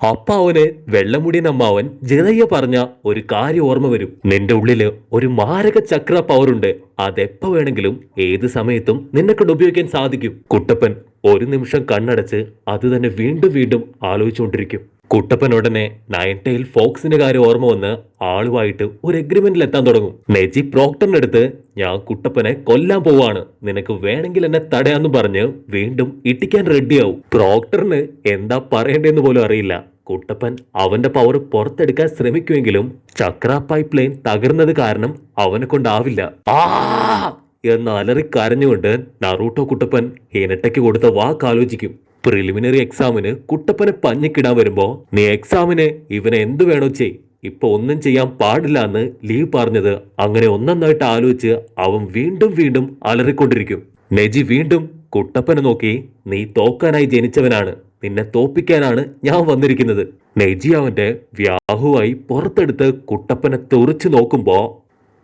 അപ്പ അവന് വെള്ളമുടിയൻ അമ്മാവൻ ജതയ്യ പറഞ്ഞ ഒരു കാര്യം ഓർമ്മ വരും. നിന്റെ ഉള്ളില് ഒരു മാരക ചക്ര പവറുണ്ട്. അതെപ്പോ വേണമെങ്കിലും ഏത് സമയത്തും നിന്നെ കൊണ്ട് ഉപയോഗിക്കാൻ സാധിക്കും. കുട്ടപ്പൻ ഒരു നിമിഷം കണ്ണടച്ച് അത് തന്നെ വീണ്ടും വീണ്ടും ആലോചിച്ചുകൊണ്ടിരിക്കും. കുട്ടപ്പൻ ഉടനെ നയൻ ടെയിൽ ഫോക്സിന്റെ കാര്യം ഓർമ്മ വന്ന് ആളുമായിട്ട് ഒരു എഗ്രിമെന്റിൽ എത്താൻ തുടങ്ങും. നെജി പ്രോക്ടറിന്റെ അടുത്ത് ഞാൻ കുട്ടപ്പനെ കൊല്ലാൻ പോവാണ്, നിനക്ക് വേണമെങ്കിൽ എന്നെ തടയാന്നും പറഞ്ഞ് വീണ്ടും ഇട്ടിക്കാൻ റെഡിയാവും. പ്രോക്ടറിന് എന്താ പറയണ്ടെന്ന് പോലും അറിയില്ല. കുട്ടപ്പൻ അവന്റെ പവർ പുറത്തെടുക്കാൻ ശ്രമിക്കുമെങ്കിലും ചക്ര പൈപ്പ് ലൈൻ തകർന്നത് കാരണം അവനെ കൊണ്ടാവില്ല. ആ എന്ന് അലറി കരഞ്ഞുകൊണ്ട് നറൂട്ടോ കുട്ടപ്പൻ ഹിനട്ടയ്ക്ക് കൊടുത്ത വാക്കാലോചിക്കും. പ്രിലിമിനറി എക്സാമിന് കുട്ടപ്പനെ പഞ്ഞിക്കിടാൻ വരുമ്പോ നീ എക്സാമിന് ഇവനെ എന്തു വേണോ ചെയ്, ഇപ്പൊ ഒന്നും ചെയ്യാൻ പാടില്ല എന്ന് ലീവ് പറഞ്ഞത് അങ്ങനെ ഒന്നൊന്നായിട്ട് ആലോചിച്ച് അവൻ വീണ്ടും വീണ്ടും അലറിക്കൊണ്ടിരിക്കും. നെജി വീണ്ടും കുട്ടപ്പനെ നോക്കി നീ തോക്കാനായി ജനിച്ചവനാണ്, നിന്നെ തോപ്പിക്കാനാണ് ഞാൻ വന്നിരിക്കുന്നത്. നെജി അവന്റെ വ്യാഹുവായി പുറത്തെടുത്ത് കുട്ടപ്പനെ തുറച്ചു നോക്കുമ്പോ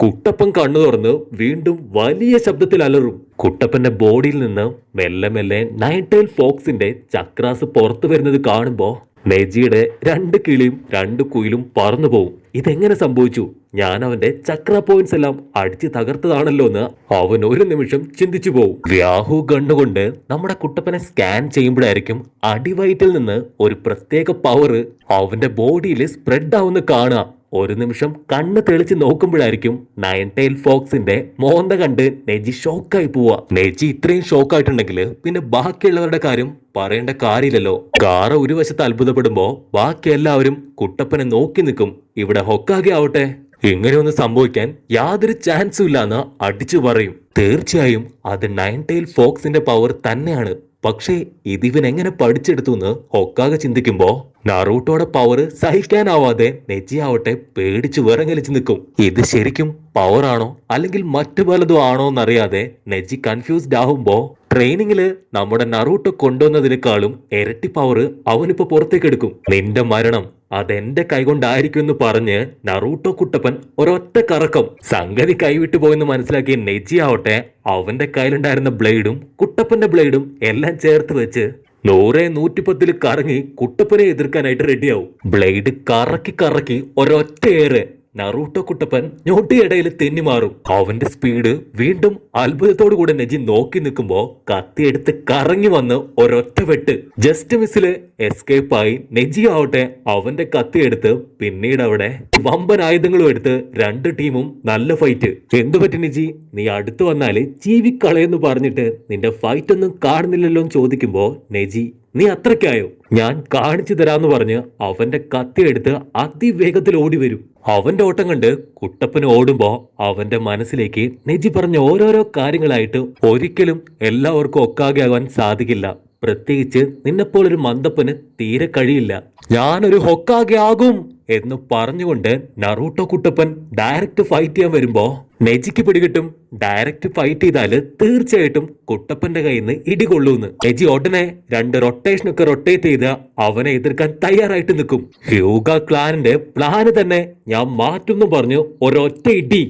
കുട്ടപ്പൻ കണ്ണു തുറന്ന് വീണ്ടും വലിയ ശബ്ദത്തിൽ അലറും. കുട്ടപ്പന്റെ ബോഡിയിൽ നിന്ന് മെല്ലെ മെല്ലെ നയൻ ടെയിൽ ഫോക്സിന്റെ ചക്രാസ് പുറത്തു വരുന്നത് കാണുമ്പോ നെജിയുടെ രണ്ട് കിളിയും രണ്ട് കുയിലും പറന്നു പോവും. ഇതെങ്ങനെ സംഭവിച്ചു? ഞാൻ അവന്റെ ചക്ര പോയിന്റ്സ് എല്ലാം അടിച്ച് തകർത്തതാണല്ലോ എന്ന് അവൻ ഒരു നിമിഷം ചിന്തിച്ചു പോവും. വ്യാഹു കണ്ണുകൊണ്ട് നമ്മുടെ കുട്ടപ്പനെ സ്കാൻ ചെയ്യുമ്പോഴായിരിക്കും അടിവയറ്റിൽ നിന്ന് ഒരു പ്രത്യേക പവർ അവന്റെ ബോഡിയിൽ സ്പ്രെഡ് ആവുന്ന കാണുക. ഒരു നിമിഷം കണ്ണ് തെളിച്ച് നോക്കുമ്പോഴായിരിക്കും നയൻ ടെയിൽ ഫോക്സിന്റെ മോന്ത കണ്ട് നെജി ഷോക്കായി പോവാ. നെജി ഇത്രയും ഷോക്കായിട്ടുണ്ടെങ്കിൽ പിന്നെ ബാക്കിയുള്ളവരുടെ കാര്യം പറയേണ്ട കാര്യമില്ലല്ലോ. ഗാറ ഒരു വശത്ത് അത്ഭുതപ്പെടുമ്പോ ബാക്കി എല്ലാവരും കുട്ടപ്പനെ നോക്കി നിൽക്കും. ഇവിടെ ഹൊക്കാകെ ആവട്ടെ ഇങ്ങനെയൊന്നും സംഭവിക്കാൻ യാതൊരു ചാൻസും ഇല്ലാന്ന് അടിച്ചു പറയും. തീർച്ചയായും അത് നയൻ ടെയിൽ ഫോക്സിന്റെ പവർ തന്നെയാണ്. പക്ഷേ ഇതിവൻ എങ്ങനെ പഠിച്ചെടുത്തു എന്ന് ഹൊക്കാകെ ചിന്തിക്കുമ്പോ നറൂട്ടോയുടെ പവർ സഹിക്കാനാവാതെ നെജി ആവട്ടെ പേടിച്ചു വിറങ്ങലിച്ചു നിൽക്കും. ഇത് ശരിക്കും പവർ ആണോ അല്ലെങ്കിൽ മറ്റു പലതും ആണോ എന്നറിയാതെ നെജി കൺഫ്യൂസ്ഡ് ആവുമ്പോ ട്രെയിനിങ്ങില് നമ്മുടെ നറൂട്ടോ കൊണ്ടുവന്നതിനേക്കാളും ഇരട്ടി പവർ അവനിപ്പോ പുറത്തേക്ക് എടുക്കും. നിന്റെ മരണം അതെന്റെ കൈകൊണ്ടായിരിക്കും എന്ന് പറഞ്ഞ് നറൂട്ടോ കുട്ടപ്പൻ ഒരൊറ്റ കറക്കം. സംഗതി കൈവിട്ടു പോയെന്ന് മനസ്സിലാക്കിയ നെജി ആവട്ടെ അവന്റെ കയ്യിലുണ്ടായിരുന്ന ബ്ലേഡും കുട്ടപ്പന്റെ ബ്ലേഡും എല്ലാം ചേർത്ത് വെച്ച് 100-110 കറങ്ങി കുട്ടപ്പനെ എതിർക്കാനായിട്ട് റെഡിയാവും. ബ്ലേഡ് കറക്കി കറക്കി ഒരൊറ്റ ഏറ് നറൂട്ടോ കുട്ടപ്പൻ ഞൊട്ടിയിടയിൽ തെന്നി മാറും. അവന്റെ സ്പീഡ് വീണ്ടും അത്ഭുതത്തോടു കൂടെ നെജി നോക്കി നിൽക്കുമ്പോ കത്തിയെടുത്ത് കറങ്ങി വന്ന് ഒരൊറ്റ വെട്ട് ജസ്റ്റ് മിസ്സില് എസ്കേപ്പ് ആയി. നെജി ആവട്ടെ അവന്റെ കത്തിയെടുത്ത് പിന്നീട് അവിടെ വമ്പൻ ആയുധങ്ങളും എടുത്ത് രണ്ട് ടീമും നല്ല ഫൈറ്റ്. എന്തു പറ്റി നെജി, നീ അടുത്ത് വന്നാല് ജീവിക്കളയെന്ന് പറഞ്ഞിട്ട് നിന്റെ ഫൈറ്റ് ഒന്നും കാണുന്നില്ലല്ലോ എന്ന് ചോദിക്കുമ്പോ നെജി നീ അത്രയ്ക്കായോ, ഞാൻ കാണിച്ചു തരാന്ന് പറഞ്ഞ് അവന്റെ കത്തിയെടുത്ത് അതിവേഗത്തിൽ ഓടി വരും. അവന്റെ ഓട്ടം കണ്ട് കുട്ടപ്പന് ഓടുമ്പോ അവന്റെ മനസ്സിലേക്ക് നെജി പറഞ്ഞ ഓരോരോ കാര്യങ്ങളായിട്ട് ഒരിക്കലും എല്ലാവർക്കും ഒക്കാകെ ആകാൻ സാധിക്കില്ല. പ്രത്യേകിച്ച് നിന്നെപ്പോലൊരു മന്ദപ്പന് തീരെ കഴിയില്ല. ഞാനൊരു ഹൊക്കാകെ ആകും എന്ന് പറഞ്ഞുകൊണ്ട് നറൂട്ടോ കുട്ടപ്പൻ ഡയറക്റ്റ് ഫൈറ്റ് ചെയ്യാൻ വരുമ്പോ നെജിക്ക് പിടികിട്ടും ഡയറക്റ്റ് ഫൈറ്റ് ചെയ്താല് തീർച്ചയായിട്ടും കുട്ടപ്പന്റെ കയ്യിൽ നിന്ന് ഇടികൊള്ളൂന്ന്. നെജി ഉടനെ രണ്ട് റൊട്ടേഷനൊക്കെ റൊട്ടേറ്റ് ചെയ്ത് അവനെ എതിർക്കാൻ തയ്യാറായിട്ട് നിൽക്കും. ഹ്യൂഗ ക്ലാനിന്റെ പ്ലാന് തന്നെ ഞാൻ മാറ്റുന്നു പറഞ്ഞു ഒരൊറ്റ ഇടി.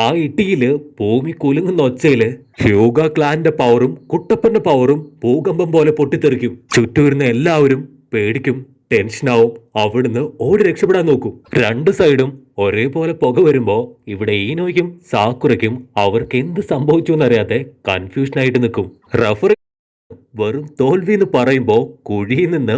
ആ ഇടിയില് ഭൂമി കുലുങ്ങുന്ന ഒച്ചയില് ഹ്യൂഗ ക്ലാന്റെ പവറും കുട്ടപ്പന്റെ പവറും ഭൂകമ്പം പോലെ പൊട്ടിത്തെറിക്കും. ചുറ്റുവരുന്ന എല്ലാവരും പേടിക്കും, ടെൻഷനാവും, അവിടുന്ന് ഓടി രക്ഷപ്പെടാൻ നോക്കും. രണ്ട് സൈഡും ഒരേപോലെ പുക വരുമ്പോ ഇവിടെ ഈനോയ്ക്കും സാക്കുറയ്ക്കും അവർക്ക് എന്ത് സംഭവിച്ചു എന്നറിയാതെ കൺഫ്യൂഷനായിട്ട് നിൽക്കും. റഫറി വെറും തോൽവി എന്ന് പറയുമ്പോ കുഴിയിൽ നിന്ന്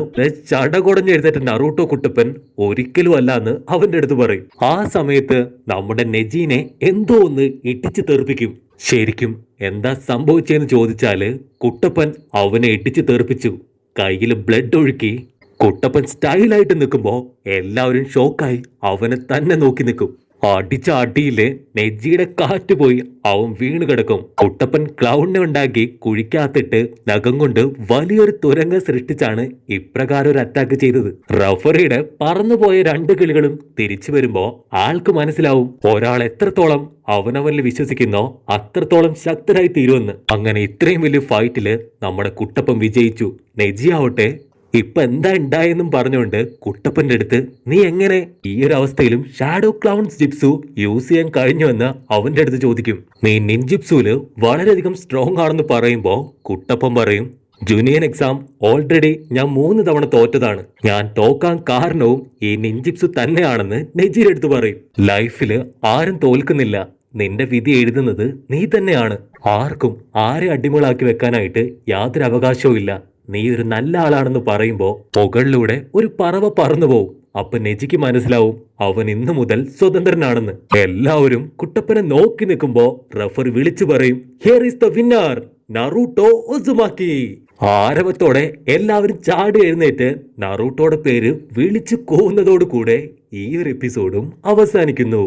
ചടകൊടഞ്ഞെഴുന്നേറ്റ നറൂട്ടോ കുട്ടപ്പൻ ഒരിക്കലും അല്ലാന്ന് അവന്റെ അടുത്ത് പറയും. ആ സമയത്ത് നമ്മുടെ നെജീനെ എന്തോ ഒന്ന് ഇടിച്ചു തെറിപ്പിക്കും. ശരിക്കും എന്താ സംഭവിച്ചെന്ന് ചോദിച്ചാല് കുട്ടപ്പൻ അവനെ ഇടിച്ചു തെറിപ്പിച്ചു. കയ്യിൽ ബ്ലഡ് ഒഴുക്കി കുട്ടപ്പൻ സ്റ്റൈലായിട്ട് നിൽക്കുമ്പോ എല്ലാവരും ഷോക്കായി അവനെ തന്നെ നോക്കി നിൽക്കും. അടിച്ച അടിയില് നെജിയുടെ കാറ്റ് പോയി അവൻ വീണ് കിടക്കും. കുട്ടപ്പൻ ക്ലൗഡിനെ ഉണ്ടാക്കി കുഴിക്കാത്തിട്ട് നഖം കൊണ്ട് വലിയൊരു തുരങ്കം സൃഷ്ടിച്ചാണ് ഇപ്രകാരം ഒരു അറ്റാക്ക് ചെയ്തത്. റഫറിയുടെ പറന്നുപോയ രണ്ട് കിളികളും തിരിച്ചു വരുമ്പോ ആൾക്ക് മനസ്സിലാവും ഒരാൾ എത്രത്തോളം അവനവനിൽ വിശ്വസിക്കുന്നോ അത്രത്തോളം ശക്തരായി തീരുമെന്ന്. അങ്ങനെ ഇത്രയും വലിയ ഫൈറ്റില് നമ്മുടെ കുട്ടപ്പൻ വിജയിച്ചു. നെജി ആവട്ടെ ഇപ്പൊ എന്താ ഉണ്ടായെന്നും പറഞ്ഞുകൊണ്ട് കുട്ടപ്പന്റെ അടുത്ത് നീ എങ്ങനെ ഈ ഒരു അവസ്ഥയിലും ഷാഡോ ക്ലൗൺസ് ജിപ്സു യൂസ് ചെയ്യാൻ കഴിഞ്ഞുവെന്ന് അവന്റെ അടുത്ത് ചോദിക്കും. നീ നിൻജിപ്സുല് വളരെയധികം സ്ട്രോങ് ആണെന്ന് പറയുമ്പോ കുട്ടപ്പൻ പറയും ജൂനിയർ എക്സാം ഓൾറെഡി ഞാൻ 3 തവണ തോറ്റതാണ്. ഞാൻ തോക്കാൻ കാരണവും ഈ നിഞ്ചിപ്സ് തന്നെയാണെന്ന് നെജിയുടെ അടുത്ത് പറയും. ലൈഫില് ആരും തോൽക്കുന്നില്ല. നിന്റെ വിധി എഴുതുന്നത് നീ തന്നെയാണ്. ആർക്കും ആരെ അടിമകളാക്കി വെക്കാനായിട്ട് യാതൊരു അവകാശവും ഇല്ല. നീ ഒരു നല്ല ആളാണെന്ന് പറയുമ്പോ മുകളിലൂടെ ഒരു പറവ പറന്നു പോവും. അപ്പൊ നെജിക്ക് മനസ്സിലാവും അവൻ ഇന്നു മുതൽ സ്വതന്ത്രനാണെന്ന്. എല്ലാവരും കുട്ടപ്പനെ നോക്കി നിൽക്കുമ്പോ റഫർ വിളിച്ചു പറയും, here is the winner Naruto Uzumaki. ആരവത്തോടെ എല്ലാവരും ചാടി എഴുന്നേറ്റ് നറൂട്ടോയുടെ പേര് വിളിച്ചു കൂവുന്നതോടുകൂടെ ഈ ഒരു എപ്പിസോഡും അവസാനിക്കുന്നു.